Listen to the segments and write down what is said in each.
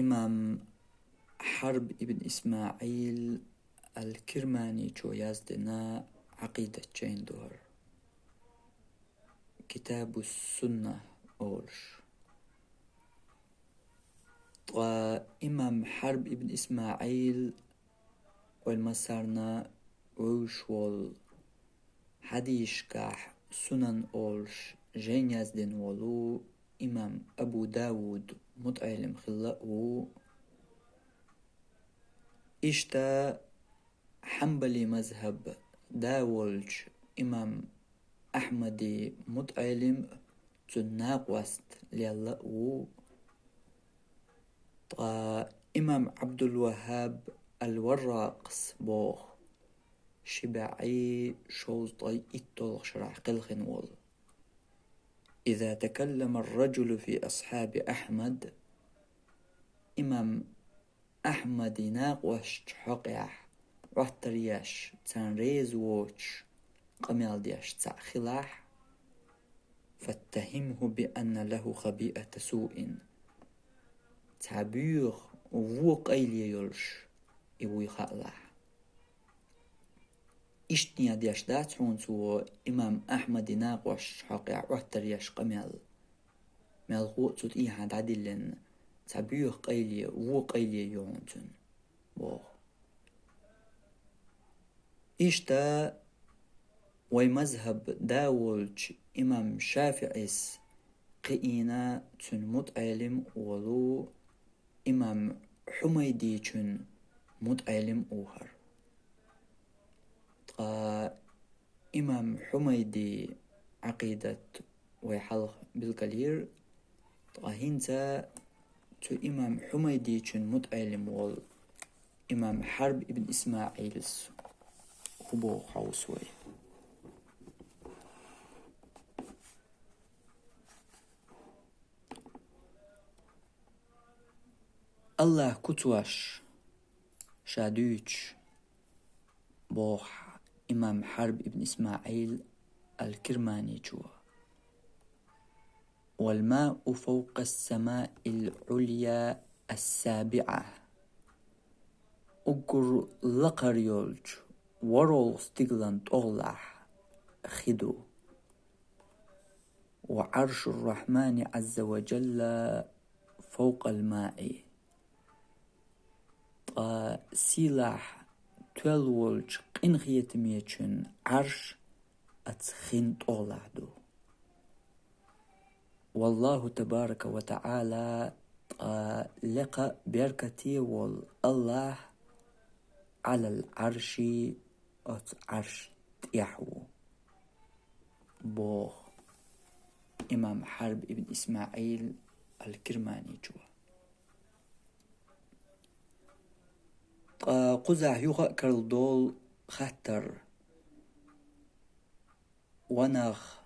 إمام حرب ابن إسماعيل الكرماني جو يزدنا عقيدة جين دور كتاب السنة أولش. وإمام حرب ابن إسماعيل والمسارنا ووش وال حديش كاح سنن أولش جين يزدن ولو إمام أبو داود متعلم خلقه إشتا حنبلي مذهب داولج إمام أحمدي متعلم تناق وست ليلقو إمام عبد الوهاب الوراقس بوخ شبعي شوز طي إتولغ شرح قلخن وول. إذا تكلم الرجل في أصحاب أحمد إمام أحمد ناقوش حقيح وحترياش تنريز ووش قميل دياش تأخلاح فاتهمه بأن له خبيئة سوء تعبير ووق أيلي يلش إبوي خالاح إشتنيا دياش داتحون سوى إمام أحمد ناقوش حقيح وحترياش قميل ملغوط سوت إيحاد عدلن تعبير قيلي ووق أيلي يونتن بوخ إشتا ومذهب داولج إمام شافعيس قينا تن متعلم ولو إمام حميدي تن متعلم أوهر. إمام حميدي عقيدة ويحلق بالكلير هنتا تو إمام حميدي تن متعلم ول إمام حرب ابن إسماعيل خبو حوسوي. الله كتوش شادوش بوح إمام حرب ابن إسماعيل الكرماني جوا. والماء فوق السماء العليا السابعة أقر لقر يولج ورول ستيغلان طولح خدو. وعرش الرحمن عز وجل فوق الماء سلاح تولولج قنخية ميتشن عرش أتخين طولح دو. والله تبارك وتعالى لقى بركتي والله على العرش عرش يحو بوخ إمام حرب ابن إسماعيل الكرماني جوا. قزح يوغا كرلدول خطر ونخ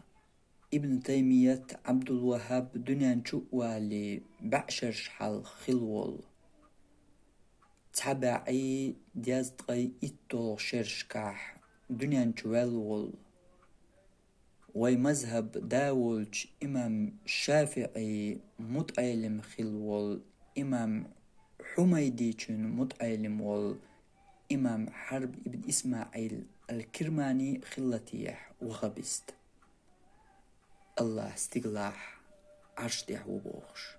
ابن تيمية عبد الوهاب دنيا شقوى لبعشرش حال خلول تبعي ديازدغي إتو شرشكاح دنيا شوالول ومذهب داولج إمام شافعي متعلم خلول إمام حميدي متعلم وال إمام حرب ابن إسماعيل الكرماني خلتيح وخبست الله استقلاح عرش ديح وبوخش.